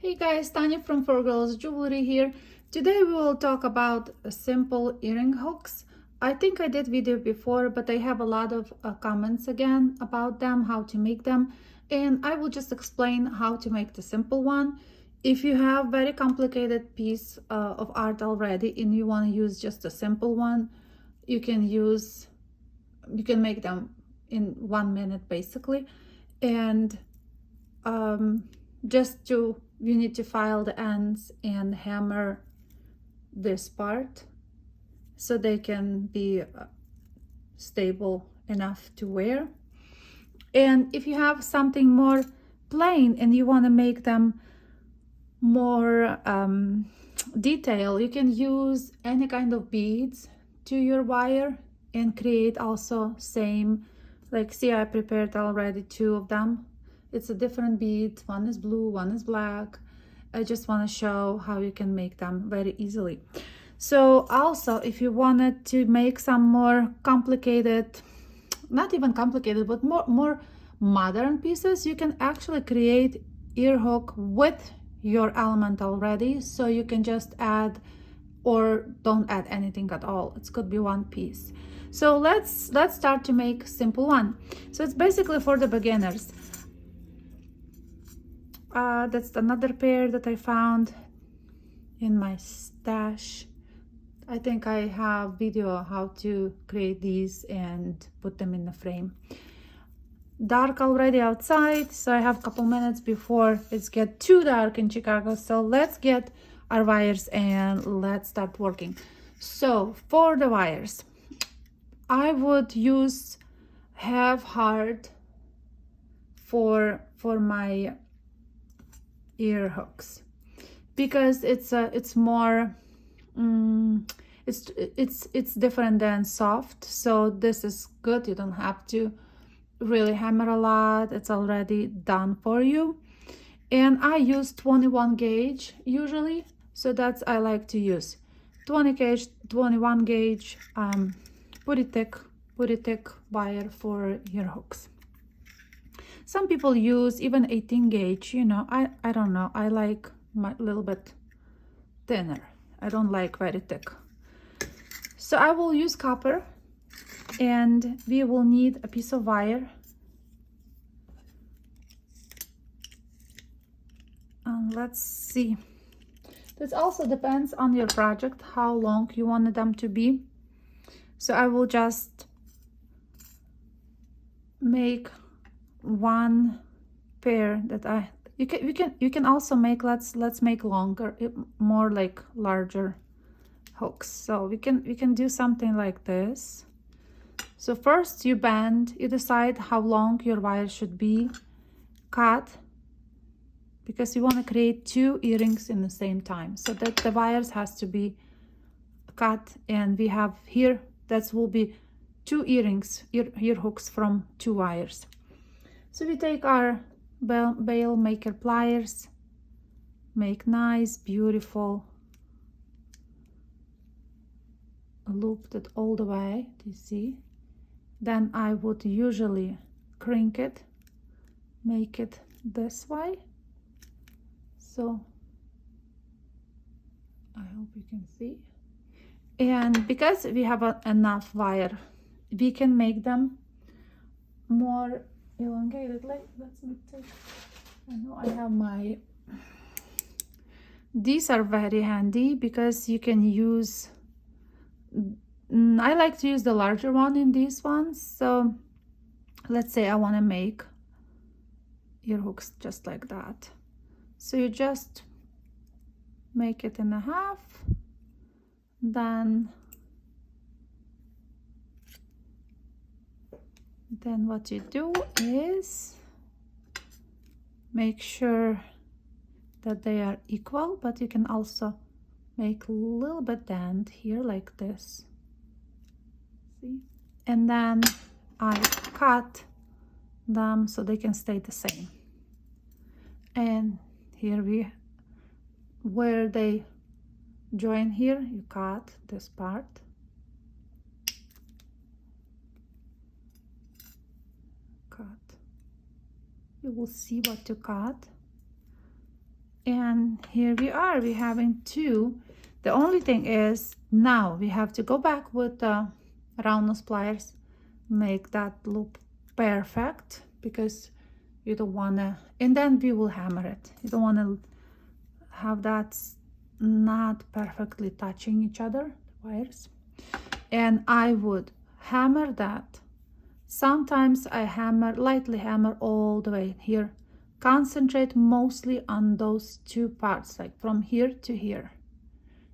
Hey guys, Tanya from 4Girls Jewelry here. Today we will talk about simple earring hooks. I think I did video before, but I have a lot of comments again about them, how to make them, and I will just explain how to make the simple one. If you have very complicated piece of art already and you want to use just a simple one, you can make them in 1 minute basically, and you need to file the ends and hammer this part so they can be stable enough to wear. And if you have something more plain and you want to make them more detail, you can use any kind of beads to your wire and create also same, like see, I prepared already 2 of them. It's a different bead, one is blue, one is black. I just want to show how you can make them very easily. So also, if you wanted to make some more complicated, not even complicated, but more modern pieces, you can actually create ear hook with your element already. So you can just add or don't add anything at all. It could be one piece. So let's start to make simple one. So it's basically for the beginners. That's another pair that I found in my stash. I think I have video how to create these and put them in the frame. Dark already outside, so I have a couple minutes before it's get too dark in Chicago. So let's get our wires and let's start working. So for the wires, I would use half hard for my ear hooks because it's more it's different than soft. So this is good. You don't have to really hammer a lot. It's already done for you. And I use 21 gauge usually, so that's I like to use 20 gauge, 21 gauge, pretty thick wire for ear hooks. Some people use even 18 gauge, you know. I don't know, I like my little bit thinner. I don't like very thick. So I will use copper, and we will need a piece of wire. Let's see. This also depends on your project, how long you want them to be. So I will just make one pair that you can also make, let's make longer, more like larger hooks. So we can do something like this. So first you bend, you decide how long your wire should be, cut, because you want to create 2 earrings in the same time, so that the wires has to be cut, and we have here that will be 2 earrings, ear hooks from 2 wires. So we take our bail maker pliers, make nice beautiful loop that all the way, do you see? Then I would usually crank it, make it this way. So I hope you can see. And because we have enough wire, we can make them more elongated. Let's take, I know I have my, these are very handy because you can use, I like to use the larger one in these ones. So let's say I want to make ear hooks just like that. So you just make it in a half, then what you do is make sure that they are equal, but you can also make a little bit dent here like this, see? And then I cut them so they can stay the same. And here where they join here, you cut this part, cut. You will see what to cut. And here we are, we're having two. The only thing is now we have to go back with the round nose pliers, make that loop perfect, because you don't want to, and then we will hammer it. You don't want to have that not perfectly touching each other, the wires. And I would hammer that. Sometimes I lightly hammer all the way here. Concentrate mostly on those two parts, like from here to here,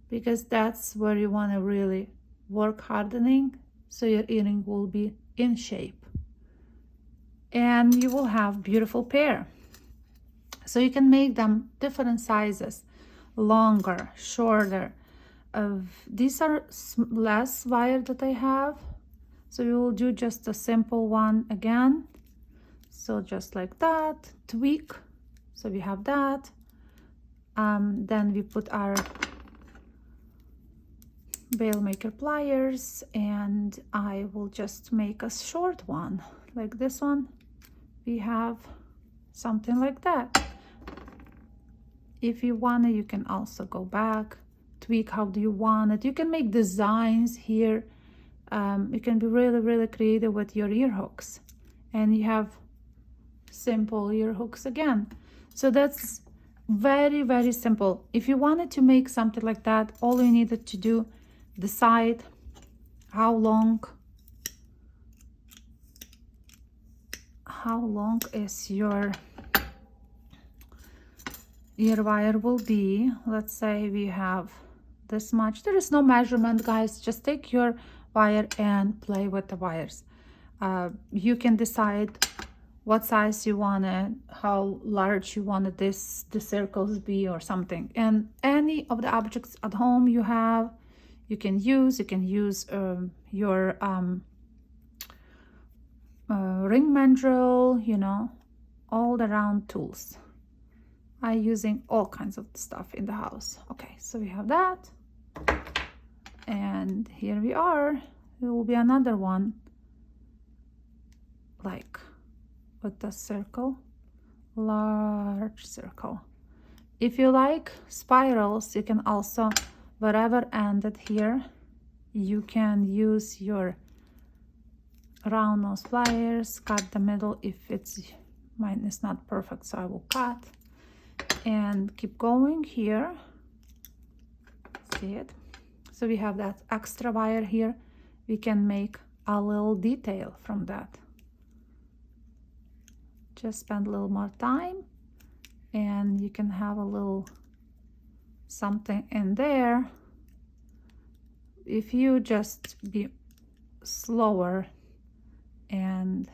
because that's where you want to really work hardening, so your earring will be in shape and you will have beautiful pair. So you can make them different sizes, longer, shorter. These are less wire that I have, so we will do just a simple one again. So just like that, tweak. So we have that. Then we put our Bail Maker pliers, and I will just make a short one like this one. We have something like that. If you want it, you can also go back, tweak how do you want it. You can make designs here. You can be really creative with your ear hooks, and you have simple ear hooks again. So that's very simple. If you wanted to make something like that, all you needed to do, decide how long is your wire will be. Let's say we have this much. There is no measurement, guys. Just take your wire and play with the wires. You can decide what size you want it, how large you want the circles be or something. And any of the objects at home you have, you can use your ring mandrel, you know, all the round tools. I'm using all kinds of stuff in the house. Okay, so we have that. And here we are. There will be another one, like with the circle, large circle. If you like spirals, you can also, whatever ended here, you can use your round nose pliers, cut the middle. If mine is not perfect, so I will cut and keep going here. See it? So we have that extra wire here. We can make a little detail from that. Just spend a little more time and you can have a little something in there. If you just be slower and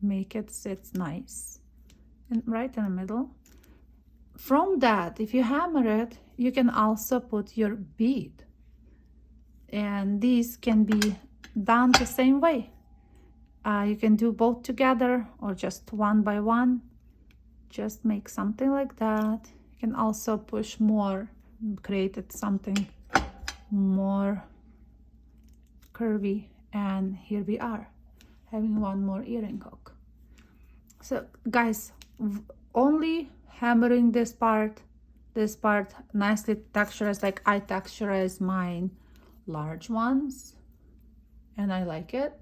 make it sit nice and right in the middle. From that, if you hammer it, you can also put your bead, and these can be done the same way. You can do both together or just one by one. Just make something like that. You can also push more, create something more curvy, and here we are having one more earring hook. So guys, only hammering this part nicely texturized, like I texturize mine large ones and I like it.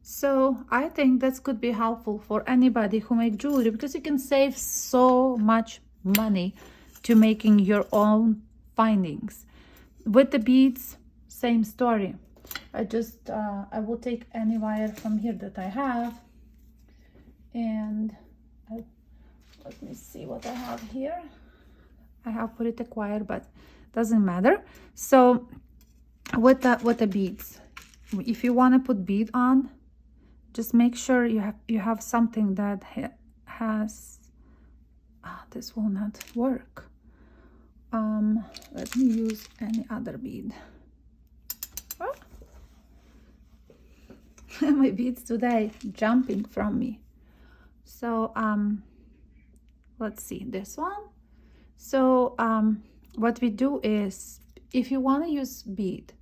So I think that could be helpful for anybody who make jewelry, because you can save so much money to making your own findings. With the beads, same story. I will take any wire from here that I have, and let me see what I have here. I have Puritek wire, but doesn't matter. So with the beads, if you want to put bead on, just make sure you have something that has this will not work. Let me use any other bead. Oh. My beads today jumping from me. So let's see this one. So what we do is, if you want to use bead,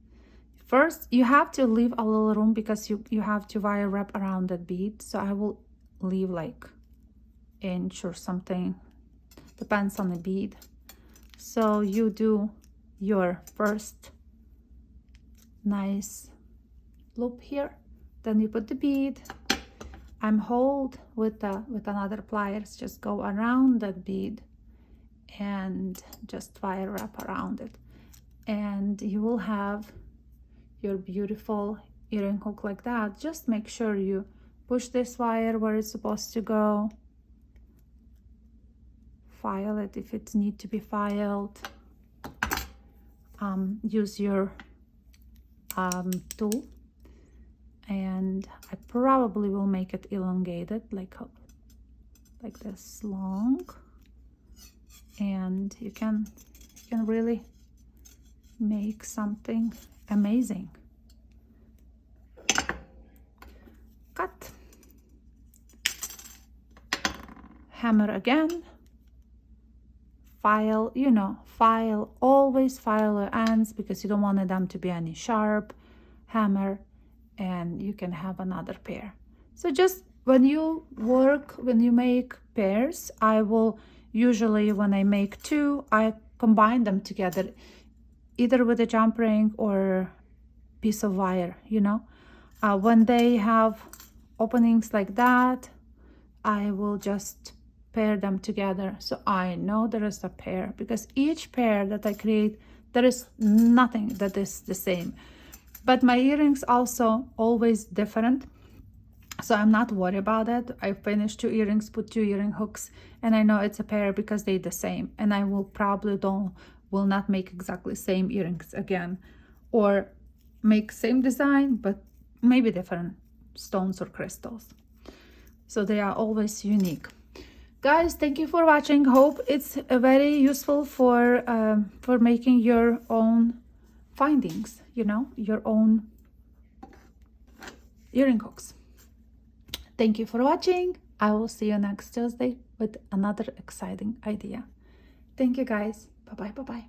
first you have to leave a little room, because you have to wire wrap around that bead. So I will leave like inch or something. depends on the bead. So you do your first nice loop here, then you put the bead. I'm hold with another pliers, just go around that bead and just wire wrap around it, and you will have your beautiful earring hook like that. Just make sure you push this wire where it's supposed to go, file it if it needs to be filed, use your tool, and I probably will make it elongated like this long, and you can really make something amazing. Cut, hammer again, file, file, always file your ends because you don't want them to be any sharp, hammer, and you can have another pair. So just when you make pairs, I will usually, when I make two, I combine them together, either with a jump ring or piece of wire, when they have openings like that, I will just pair them together so I know there is a pair, because each pair that I create, there is nothing that is the same. But my earrings also always different, so I'm not worried about it. I finished 2 earrings, put 2 earring hooks, and I know it's a pair because they're the same, and I will probably will not make exactly same earrings again, or make same design but maybe different stones or crystals, so they are always unique. Guys, thank you for watching. Hope it's very useful for making your own findings, your own earring hooks. Thank you for watching. I will see you next Tuesday with another exciting idea. Thank you, guys. Bye bye.